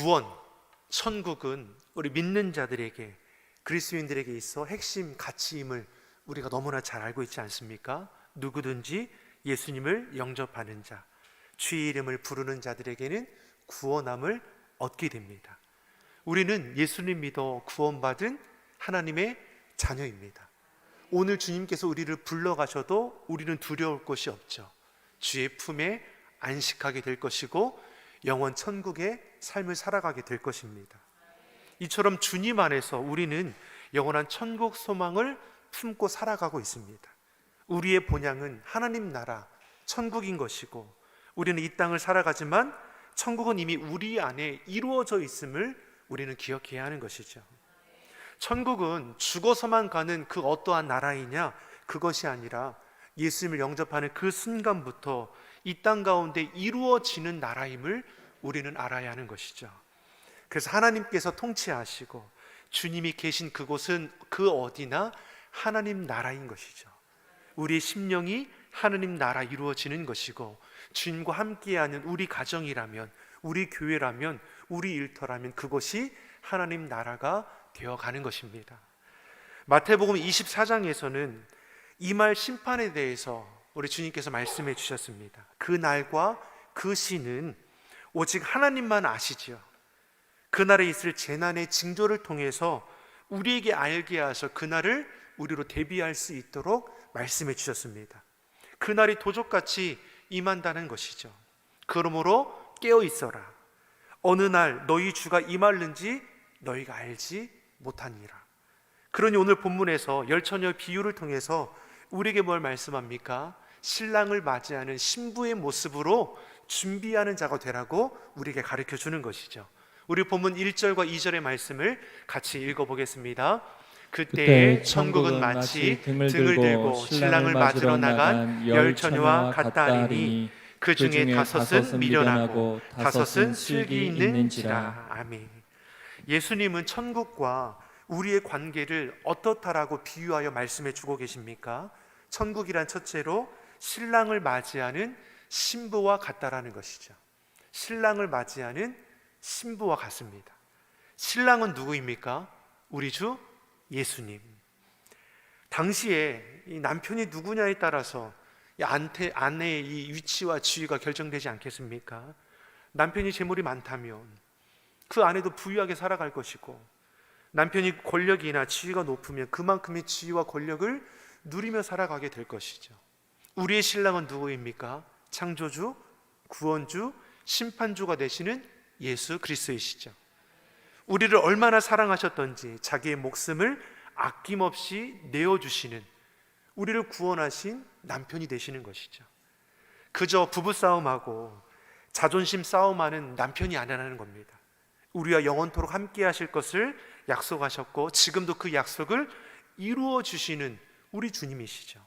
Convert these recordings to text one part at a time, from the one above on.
구원, 천국은 우리 믿는 자들에게, 그리스도인들에게 있어 핵심 가치임을 우리가 너무나 잘 알고 있지 않습니까? 누구든지 예수님을 영접하는 자, 주의 이름을 부르는 자들에게는 구원함을 얻게 됩니다. 우리는 예수님 믿어 구원받은 하나님의 자녀입니다. 오늘 주님께서 우리를 불러가셔도 우리는 두려울 것이 없죠. 주의 품에 안식하게 될 것이고 영원 천국의 삶을 살아가게 될 것입니다. 이처럼 주님 안에서 우리는 영원한 천국 소망을 품고 살아가고 있습니다. 우리의 본향은 하나님 나라, 천국인 것이고 우리는 이 땅을 살아가지만 천국은 이미 우리 안에 이루어져 있음을 우리는 기억해야 하는 것이죠. 천국은 죽어서만 가는 그 어떠한 나라이냐, 그것이 아니라 예수님을 영접하는 그 순간부터 이 땅 가운데 이루어지는 나라임을 우리는 알아야 하는 것이죠. 그래서 하나님께서 통치하시고 주님이 계신 그곳은 그 어디나 하나님 나라인 것이죠. 우리의 심령이 하나님 나라 이루어지는 것이고, 주님과 함께하는 우리 가정이라면, 우리 교회라면, 우리 일터라면 그것이 하나님 나라가 되어가는 것입니다. 마태복음 24장에서는 이 말 심판에 대해서 우리 주님께서 말씀해 주셨습니다. 그 날과 그 시는 오직 하나님만 아시지요. 그날에 있을 재난의 징조를 통해서 우리에게 알게 하셔 그날을 우리로 대비할 수 있도록 말씀해 주셨습니다. 그날이 도적같이 임한다는 것이죠. 그러므로 깨어 있어라. 어느 날 너희 주가 임할는지 너희가 알지 못하니라. 그러니 오늘 본문에서 열처녀 비유를 통해서 우리에게 뭘 말씀합니까? 신랑을 맞이하는 신부의 모습으로 준비하는 자가 되라고 우리에게 가르쳐 주는 것이죠. 우리 본문 1절과 2절의 말씀을 같이 읽어보겠습니다. 그때 천국은 마치 등을 들고 신랑을 맞으러 나간 열 처녀와 같다 하리니 그 중에 다섯은 미련하고 다섯은 슬기 있는지라. 아멘. 예수님은 천국과 우리의 관계를 어떻다라고 비유하여 말씀해 주고 계십니까? 천국이란 첫째로 신랑을 맞이하는 신부와 같다라는 것이죠. 신랑을 맞이하는 신부와 같습니다. 신랑은 누구입니까? 우리 주 예수님. 당시에 이 남편이 누구냐에 따라서 아내의 이 위치와 지위가 결정되지 않겠습니까? 남편이 재물이 많다면 그 아내도 부유하게 살아갈 것이고, 남편이 권력이나 지위가 높으면 그만큼의 지위와 권력을 누리며 살아가게 될 것이죠. 우리의 신랑은 누구입니까? 창조주, 구원주, 심판주가 되시는 예수 그리스도이시죠. 우리를 얼마나 사랑하셨던지 자기의 목숨을 아낌없이 내어주시는, 우리를 구원하신 남편이 되시는 것이죠. 그저 부부싸움하고 자존심 싸움하는 남편이 아니라는 겁니다. 우리와 영원토록 함께 하실 것을 약속하셨고 지금도 그 약속을 이루어 주시는 우리 주님이시죠.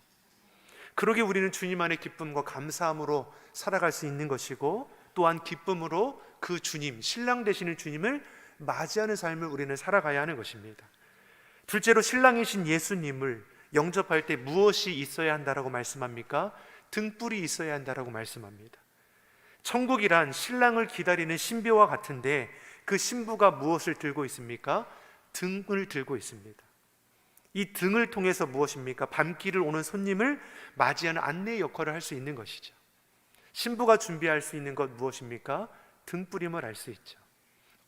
그러기에 우리는 주님 안의 기쁨과 감사함으로 살아갈 수 있는 것이고, 또한 기쁨으로 그 주님, 신랑 되시는 주님을 맞이하는 삶을 우리는 살아가야 하는 것입니다. 둘째로 신랑이신 예수님을 영접할 때 무엇이 있어야 한다라고 말씀합니까? 등불이 있어야 한다라고 말씀합니다. 천국이란 신랑을 기다리는 신비와 같은데 그 신부가 무엇을 들고 있습니까? 등을 들고 있습니다. 이 등을 통해서 무엇입니까? 밤길을 오는 손님을 맞이하는 안내의 역할을 할 수 있는 것이죠. 신부가 준비할 수 있는 것 무엇입니까? 등불임을 알 수 있죠.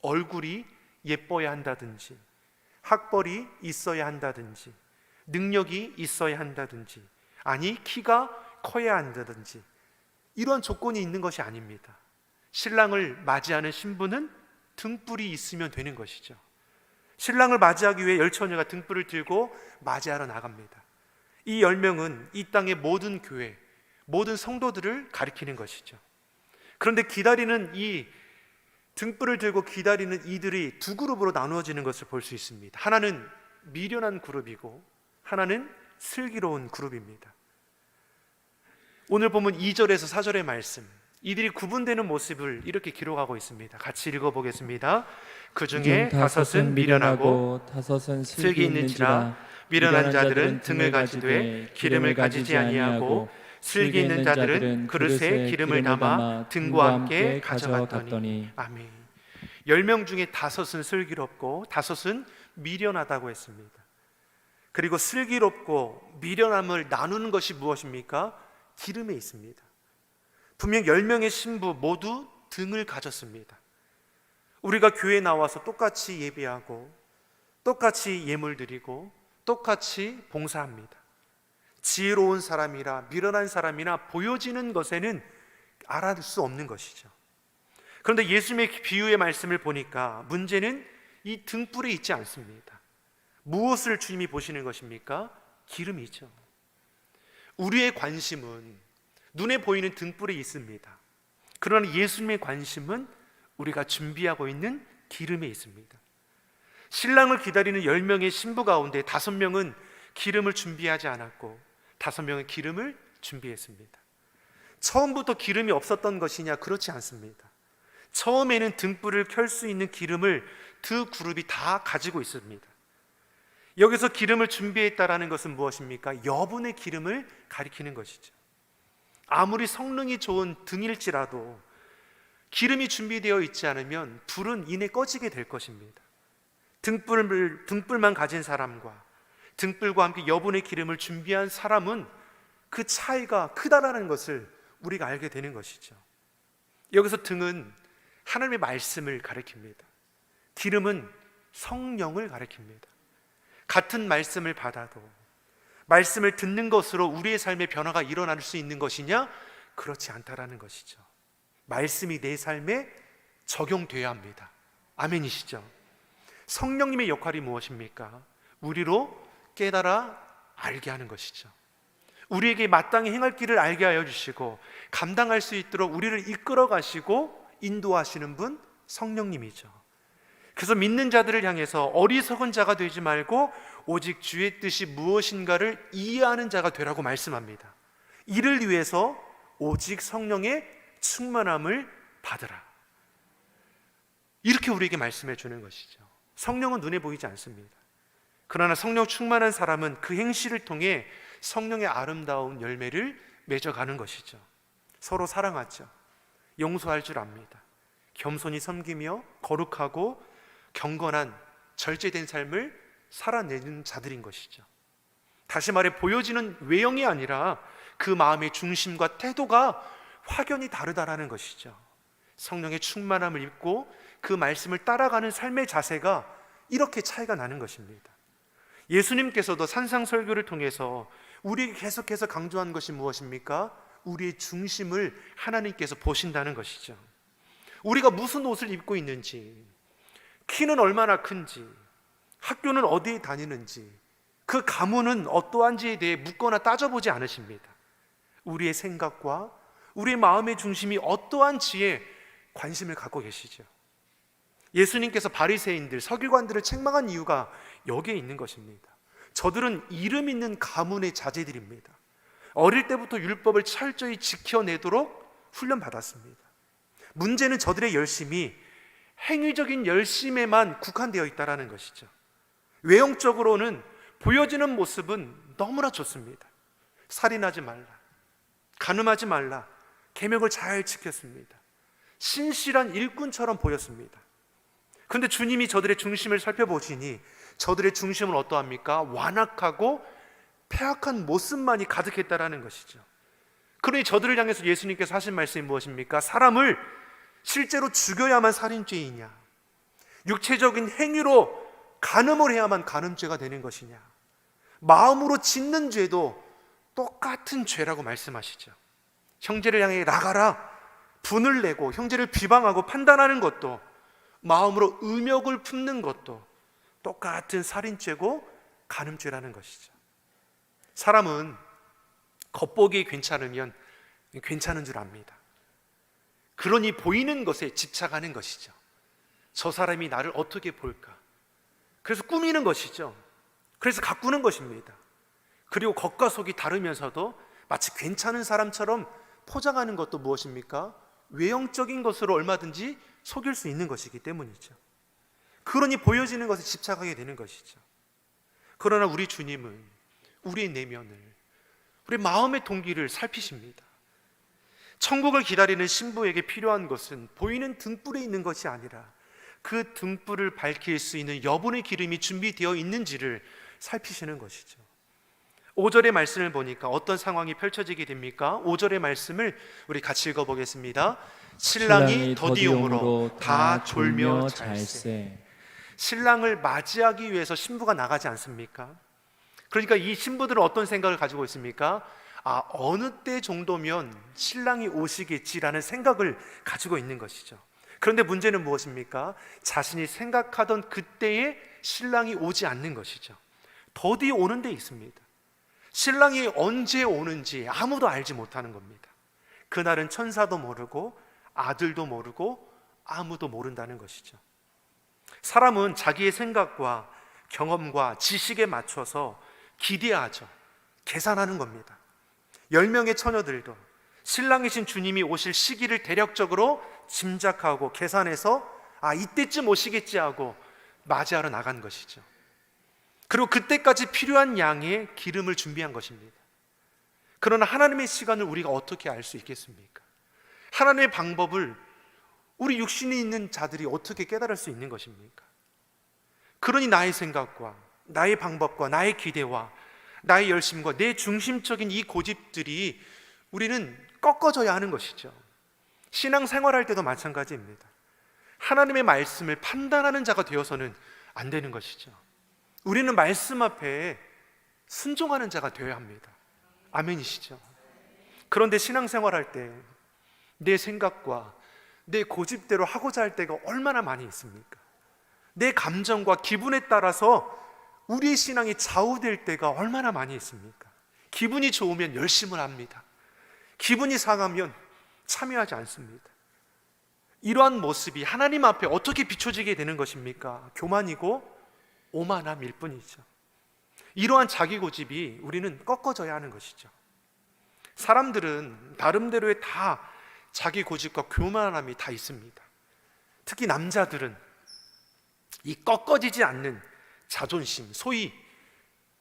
얼굴이 예뻐야 한다든지, 학벌이 있어야 한다든지, 능력이 있어야 한다든지, 아니 키가 커야 한다든지, 이런 조건이 있는 것이 아닙니다. 신랑을 맞이하는 신부는 등불이 있으면 되는 것이죠. 신랑을 맞이하기 위해 열 처녀가 등불을 들고 맞이하러 나갑니다. 이 10명은 이 땅의 모든 교회, 모든 성도들을 가리키는 것이죠. 그런데 기다리는 이 등불을 들고 기다리는 이들이 두 그룹으로 나누어지는 것을 볼 수 있습니다. 하나는 미련한 그룹이고 하나는 슬기로운 그룹입니다. 오늘 보면 2절에서 4절의 말씀, 이들이 구분되는 모습을 이렇게 기록하고 있습니다. 같이 읽어보겠습니다. 그 중에 다섯은 미련하고 다섯은 슬기 있는지라. 미련한 자들은 등을 가지되 기름을 가지지 아니하고 슬기 있는 자들은 그릇에 기름을 담아 등과 함께 가져갔더니. 아멘. 10명 중에 5은 슬기롭고 5은 미련하다고 했습니다. 그리고 슬기롭고 미련함을 나누는 것이 무엇입니까? 기름에 있습니다. 분명 10명의 신부 모두 등을 가졌습니다. 우리가 교회에 나와서 똑같이 예배하고 똑같이 예물 드리고 똑같이 봉사합니다. 지혜로운 사람이라 미련한 사람이나 보여지는 것에는 알아둘 수 없는 것이죠. 그런데 예수님의 비유의 말씀을 보니까 문제는 이 등불에 있지 않습니다. 무엇을 주님이 보시는 것입니까? 기름이죠. 우리의 관심은 눈에 보이는 등불에 있습니다. 그러나 예수님의 관심은 우리가 준비하고 있는 기름에 있습니다. 신랑을 기다리는 10명의 신부 가운데 5명은 기름을 준비하지 않았고 5명은 기름을 준비했습니다. 처음부터 기름이 없었던 것이냐? 그렇지 않습니다. 처음에는 등불을 켤 수 있는 기름을 두 그룹이 다 가지고 있습니다. 여기서 기름을 준비했다라는 것은 무엇입니까? 여분의 기름을 가리키는 것이죠. 아무리 성능이 좋은 등일지라도 기름이 준비되어 있지 않으면 불은 이내 꺼지게 될 것입니다. 등불만 가진 사람과 등불과 함께 여분의 기름을 준비한 사람은 그 차이가 크다라는 것을 우리가 알게 되는 것이죠. 여기서 등은 하나님의 말씀을 가리킵니다. 기름은 성령을 가리킵니다. 같은 말씀을 받아도 말씀을 듣는 것으로 우리의 삶의 변화가 일어날 수 있는 것이냐? 그렇지 않다라는 것이죠. 말씀이 내 삶에 적용되어야 합니다. 아멘이시죠? 성령님의 역할이 무엇입니까? 우리로 깨달아 알게 하는 것이죠. 우리에게 마땅히 행할 길을 알게 하여 주시고 감당할 수 있도록 우리를 이끌어 가시고 인도하시는 분, 성령님이죠. 그래서 믿는 자들을 향해서 어리석은 자가 되지 말고 오직 주의 뜻이 무엇인가를 이해하는 자가 되라고 말씀합니다. 이를 위해서 오직 성령의 충만함을 받으라, 이렇게 우리에게 말씀해 주는 것이죠. 성령은 눈에 보이지 않습니다. 그러나 성령 충만한 사람은 그 행실을 통해 성령의 아름다운 열매를 맺어가는 것이죠. 서로 사랑하죠. 용서할 줄 압니다. 겸손히 섬기며 거룩하고 경건한 절제된 삶을 살아내는 자들인 것이죠. 다시 말해 보여지는 외형이 아니라 그 마음의 중심과 태도가 확연히 다르다라는 것이죠. 성령의 충만함을 입고 그 말씀을 따라가는 삶의 자세가 이렇게 차이가 나는 것입니다. 예수님께서도 산상설교를 통해서 우리에게 계속해서 강조한 것이 무엇입니까? 우리의 중심을 하나님께서 보신다는 것이죠. 우리가 무슨 옷을 입고 있는지, 키는 얼마나 큰지, 학교는 어디에 다니는지, 그 가문은 어떠한지에 대해 묻거나 따져보지 않으십니다. 우리의 생각과 우리의 마음의 중심이 어떠한지에 관심을 갖고 계시죠. 예수님께서 바리새인들, 서기관들을 책망한 이유가 여기에 있는 것입니다. 저들은 이름 있는 가문의 자제들입니다. 어릴 때부터 율법을 철저히 지켜내도록 훈련받았습니다. 문제는 저들의 열심이 행위적인 열심에만 국한되어 있다는 것이죠. 외형적으로는 보여지는 모습은 너무나 좋습니다. 살인하지 말라, 간음하지 말라, 계명을 잘 지켰습니다. 신실한 일꾼처럼 보였습니다. 그런데 주님이 저들의 중심을 살펴보시니 저들의 중심은 어떠합니까? 완악하고 폐악한 모습만이 가득했다라는 것이죠. 그러니 저들을 향해서 예수님께서 하신 말씀이 무엇입니까? 사람을 실제로 죽여야만 살인죄이냐, 육체적인 행위로 간음을 해야만 간음죄가 되는 것이냐, 마음으로 짓는 죄도 똑같은 죄라고 말씀하시죠. 형제를 향해 나가라, 분을 내고 형제를 비방하고 판단하는 것도, 마음으로 음욕을 품는 것도 똑같은 살인죄고 간음죄라는 것이죠. 사람은 겉보기 괜찮으면 괜찮은 줄 압니다. 그러니 보이는 것에 집착하는 것이죠. 저 사람이 나를 어떻게 볼까? 그래서 꾸미는 것이죠. 그래서 가꾸는 것입니다. 그리고 겉과 속이 다르면서도 마치 괜찮은 사람처럼 포장하는 것도 무엇입니까? 외형적인 것으로 얼마든지 속일 수 있는 것이기 때문이죠. 그러니 보여지는 것에 집착하게 되는 것이죠. 그러나 우리 주님은 우리의 내면을, 우리 마음의 동기를 살피십니다. 천국을 기다리는 신부에게 필요한 것은 보이는 등불에 있는 것이 아니라 그 등불을 밝힐 수 있는 여분의 기름이 준비되어 있는지를 살피시는 것이죠. 5절의 말씀을 보니까 어떤 상황이 펼쳐지게 됩니까? 5절의 말씀을 우리 같이 읽어보겠습니다. 신랑이 더디움으로 다 졸며 잘세. 신랑을 맞이하기 위해서 신부가 나가지 않습니까? 그러니까 이 신부들은 어떤 생각을 가지고 있습니까? 어느 때 정도면 신랑이 오시겠지라는 생각을 가지고 있는 것이죠. 그런데 문제는 무엇입니까? 자신이 생각하던 그때에 신랑이 오지 않는 것이죠. 더디 오는 데 있습니다. 신랑이 언제 오는지 아무도 알지 못하는 겁니다. 그날은 천사도 모르고 아들도 모르고 아무도 모른다는 것이죠. 사람은 자기의 생각과 경험과 지식에 맞춰서 기대하죠. 계산하는 겁니다. 10명의 처녀들도 신랑이신 주님이 오실 시기를 대략적으로 짐작하고 계산해서 이때쯤 오시겠지 하고 맞이하러 나간 것이죠. 그리고 그때까지 필요한 양의 기름을 준비한 것입니다. 그러나 하나님의 시간을 우리가 어떻게 알 수 있겠습니까? 하나님의 방법을 우리 육신이 있는 자들이 어떻게 깨달을 수 있는 것입니까? 그러니 나의 생각과 나의 방법과 나의 기대와 나의 열심과 내 중심적인 이 고집들이 우리는 꺾어져야 하는 것이죠. 신앙생활할 때도 마찬가지입니다. 하나님의 말씀을 판단하는 자가 되어서는 안 되는 것이죠. 우리는 말씀 앞에 순종하는 자가 되어야 합니다. 아멘이시죠? 그런데 신앙생활할 때 내 생각과 내 고집대로 하고자 할 때가 얼마나 많이 있습니까? 내 감정과 기분에 따라서 우리의 신앙이 좌우될 때가 얼마나 많이 있습니까? 기분이 좋으면 열심을 합니다. 기분이 상하면 참여하지 않습니다. 이러한 모습이 하나님 앞에 어떻게 비춰지게 되는 것입니까? 교만이고 오만함일 뿐이죠. 이러한 자기 고집이 우리는 꺾어져야 하는 것이죠. 사람들은 나름대로의 다 자기 고집과 교만함이 다 있습니다. 특히 남자들은 이 꺾어지지 않는 자존심, 소위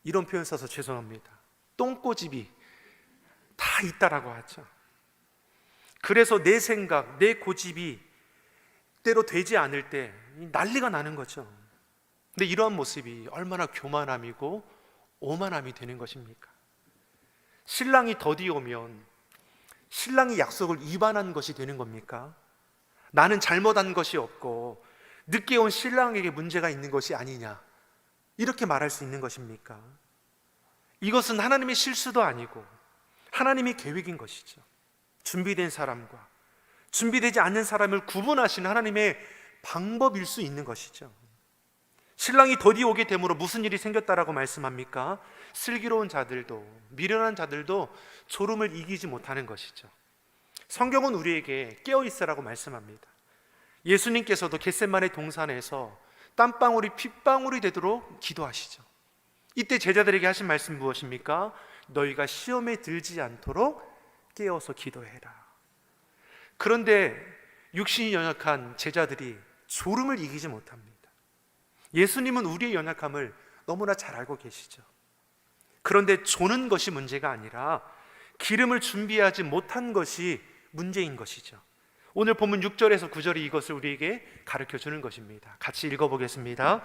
이런 표현 써서 죄송합니다. 똥꼬집이 다 있다라고 하죠. 그래서 내 생각, 내 고집이 때로 되지 않을 때 난리가 나는 거죠. 근데 이러한 모습이 얼마나 교만함이고 오만함이 되는 것입니까? 신랑이 더디 오면 신랑이 약속을 위반한 것이 되는 겁니까? 나는 잘못한 것이 없고 늦게 온 신랑에게 문제가 있는 것이 아니냐, 이렇게 말할 수 있는 것입니까? 이것은 하나님의 실수도 아니고 하나님의 계획인 것이죠. 준비된 사람과 준비되지 않는 사람을 구분하시는 하나님의 방법일 수 있는 것이죠. 신랑이 더디 오게 됨으로 무슨 일이 생겼다라고 말씀합니까? 슬기로운 자들도, 미련한 자들도 졸음을 이기지 못하는 것이죠. 성경은 우리에게 깨어있으라고 말씀합니다. 예수님께서도 겟세마네 동산에서 땀방울이 핏방울이 되도록 기도하시죠. 이때 제자들에게 하신 말씀 무엇입니까? 너희가 시험에 들지 않도록 깨어서 기도해라. 그런데 육신이 연약한 제자들이 졸음을 이기지 못합니다. 예수님은 우리의 연약함을 너무나 잘 알고 계시죠. 그런데 조는 것이 문제가 아니라 기름을 준비하지 못한 것이 문제인 것이죠. 오늘 본문 6절에서 9절이 이것을 우리에게 가르쳐 주는 것입니다. 같이 읽어보겠습니다.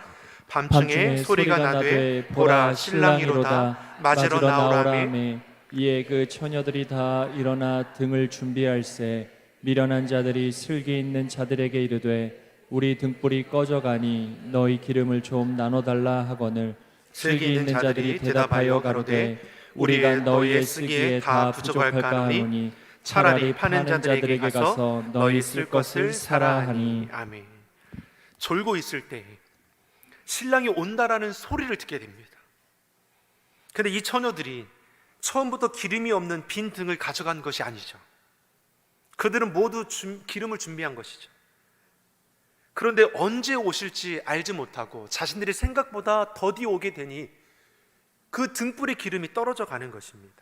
밤중에 소리가 나되 보라 신랑이로다 맞으러 나오라매. 이에 그 처녀들이 다 일어나 등을 준비할세. 미련한 자들이 슬기 있는 자들에게 이르되 우리 등불이 꺼져가니 너희 기름을 좀 나눠달라 하거늘 슬기 있는 자들이 대답하여 가로되 우리가 너희의 쓰기에 다 부족할까 하노니 차라리 파는 자들에게 가서 너희 쓸 것을 사라 하니. 아멘. 졸고 있을 때 신랑이 온다라는 소리를 듣게 됩니다. 그런데 이 처녀들이 처음부터 기름이 없는 빈 등을 가져간 것이 아니죠. 그들은 모두 기름을 준비한 것이죠. 그런데 언제 오실지 알지 못하고 자신들이 생각보다 더디 오게 되니 그 등불의 기름이 떨어져 가는 것입니다.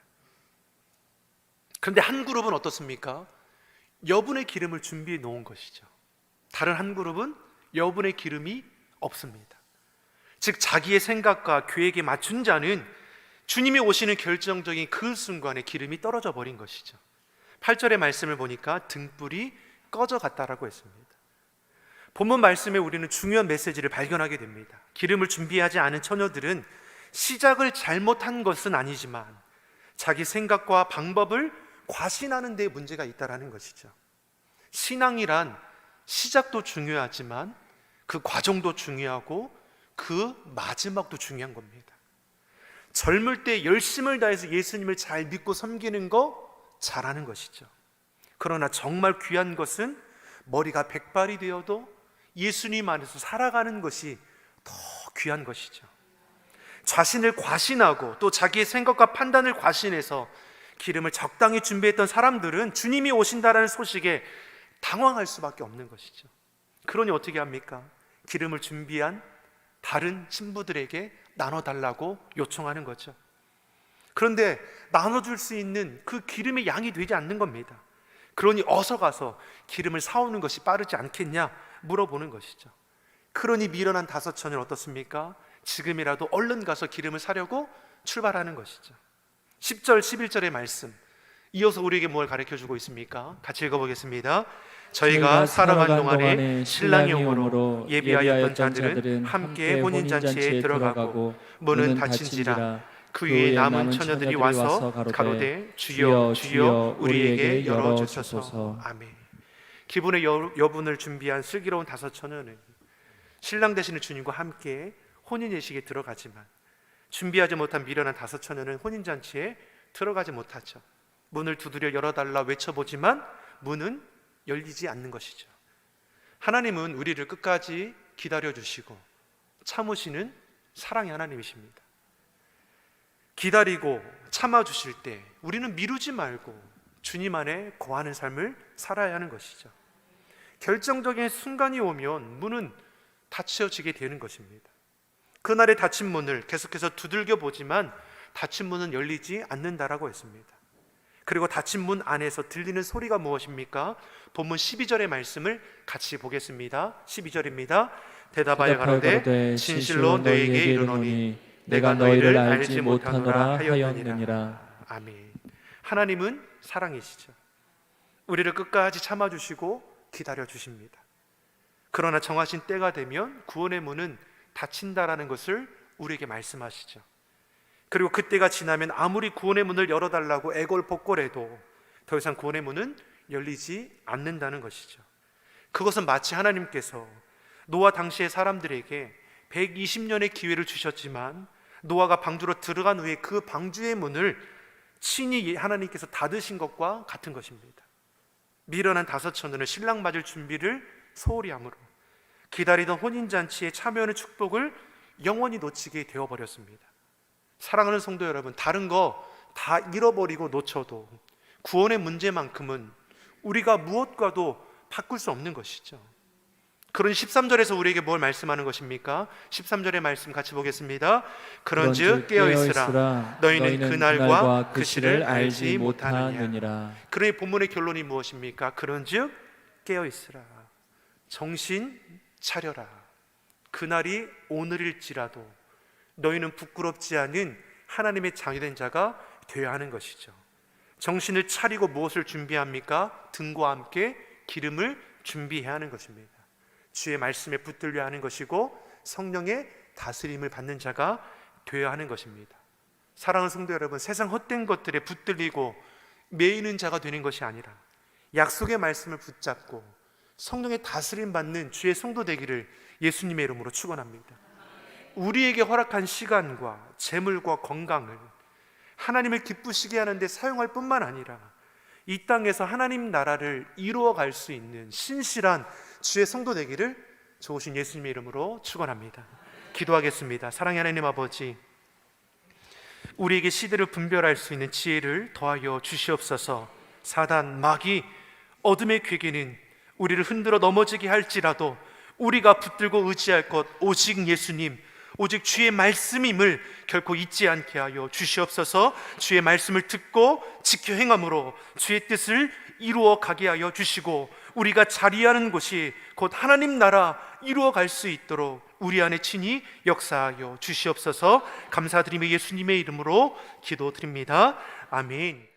그런데 한 그룹은 어떻습니까? 여분의 기름을 준비해 놓은 것이죠. 다른 한 그룹은 여분의 기름이 없습니다. 즉 자기의 생각과 계획에 맞춘 자는 주님이 오시는 결정적인 그 순간에 기름이 떨어져 버린 것이죠. 8절의 말씀을 보니까 등불이 꺼져 갔다라고 했습니다. 본문 말씀에 우리는 중요한 메시지를 발견하게 됩니다. 기름을 준비하지 않은 처녀들은 시작을 잘못한 것은 아니지만 자기 생각과 방법을 과신하는 데 문제가 있다는 것이죠. 신앙이란 시작도 중요하지만 그 과정도 중요하고 그 마지막도 중요한 겁니다. 젊을 때 열심을 다해서 예수님을 잘 믿고 섬기는 거 잘하는 것이죠. 그러나 정말 귀한 것은 머리가 백발이 되어도 예수님 안에서 살아가는 것이 더 귀한 것이죠. 자신을 과신하고 또 자기의 생각과 판단을 과신해서 기름을 적당히 준비했던 사람들은 주님이 오신다라는 소식에 당황할 수밖에 없는 것이죠. 그러니 어떻게 합니까? 기름을 준비한 다른 신부들에게 나눠달라고 요청하는 거죠. 그런데 나눠줄 수 있는 그 기름의 양이 되지 않는 겁니다. 그러니 어서 가서 기름을 사오는 것이 빠르지 않겠냐 물어보는 것이죠. 그러니 미련한 다섯 처녀는 어떻습니까? 지금이라도 얼른 가서 기름을 사려고 출발하는 것이죠. 10절 11절의 말씀 이어서 우리에게 뭘 가르쳐주고 있습니까? 같이 읽어보겠습니다. 저희가 살아간 동안에 신랑이 오므로 예비하였던 자들은 함께 혼인잔치에 들어가고 문은 닫힌지라. 그 위에 남은 처녀들이 와서 가로되 주여 주여 우리에게 열어주소서. 아멘. 기분의 여분을 준비한 슬기로운 다섯 처녀는 신랑 되시는 주님과 함께 혼인 예식에 들어가지만 준비하지 못한 미련한 다섯 처녀는 혼인잔치에 들어가지 못하죠. 문을 두드려 열어달라 외쳐보지만 문은 열리지 않는 것이죠. 하나님은 우리를 끝까지 기다려주시고 참으시는 사랑의 하나님이십니다. 기다리고 참아주실 때 우리는 미루지 말고 주님 안에 거하는 삶을 살아야 하는 것이죠. 결정적인 순간이 오면 문은 닫혀지게 되는 것입니다. 그날의 닫힌 문을 계속해서 두들겨 보지만 닫힌 문은 열리지 않는다라고 했습니다. 그리고 닫힌 문 안에서 들리는 소리가 무엇입니까? 본문 12절의 말씀을 같이 보겠습니다. 12절입니다. 대답하여 가로되 진실로 너희에게 이르노니 내가 너희를 알지 못하노라 하였느니라. 아멘. 하나님은 사랑이시죠. 우리를 끝까지 참아주시고 기다려주십니다. 그러나 정하신 때가 되면 구원의 문은 닫힌다라는 것을 우리에게 말씀하시죠. 그리고 그때가 지나면 아무리 구원의 문을 열어달라고 애걸복걸해도 더 이상 구원의 문은 열리지 않는다는 것이죠. 그것은 마치 하나님께서 노아 당시의 사람들에게 120년의 기회를 주셨지만 노아가 방주로 들어간 후에 그 방주의 문을 친히 하나님께서 닫으신 것과 같은 것입니다. 미련한 다섯 처녀는 신랑 맞을 준비를 소홀히 함으로 기다리던 혼인잔치에 참여하는 축복을 영원히 놓치게 되어버렸습니다. 사랑하는 성도 여러분, 다른 거 다 잃어버리고 놓쳐도 구원의 문제만큼은 우리가 무엇과도 바꿀 수 없는 것이죠. 그런 13절에서 우리에게 뭘 말씀하는 것입니까? 13절의 말씀 같이 보겠습니다. 그런즉 깨어있으라. 너희는 그날과 그 시를 알지 못하느니라. 그러니 본문의 결론이 무엇입니까? 그런즉 깨어있으라. 정신 차려라. 그날이 오늘일지라도 너희는 부끄럽지 않은 하나님의 자녀된 자가 되어야 하는 것이죠. 정신을 차리고 무엇을 준비합니까? 등과 함께 기름을 준비해야 하는 것입니다. 주의 말씀에 붙들려야 하는 것이고 성령의 다스림을 받는 자가 되어야 하는 것입니다. 사랑하는 성도 여러분, 세상 헛된 것들에 붙들리고 매이는 자가 되는 것이 아니라 약속의 말씀을 붙잡고 성령의 다스림 받는 주의 성도 되기를 예수님의 이름으로 축원합니다. 우리에게 허락한 시간과 재물과 건강을 하나님을 기쁘시게 하는 데 사용할 뿐만 아니라 이 땅에서 하나님 나라를 이루어갈 수 있는 신실한 주의 성도 되기를 좋으신 예수님의 이름으로 축원합니다. 기도하겠습니다. 사랑의 하나님 아버지, 우리에게 시대를 분별할 수 있는 지혜를 더하여 주시옵소서. 사단, 마귀, 어둠의 괴계는 우리를 흔들어 넘어지게 할지라도 우리가 붙들고 의지할 것 오직 예수님, 오직 주의 말씀임을 결코 잊지 않게 하여 주시옵소서. 주의 말씀을 듣고 지켜 행함으로 주의 뜻을 이루어 가게 하여 주시고 우리가 자리하는 곳이 곧 하나님 나라 이루어 갈 수 있도록 우리 안에 친히 역사하여 주시옵소서. 감사드리며 예수님의 이름으로 기도드립니다. 아멘.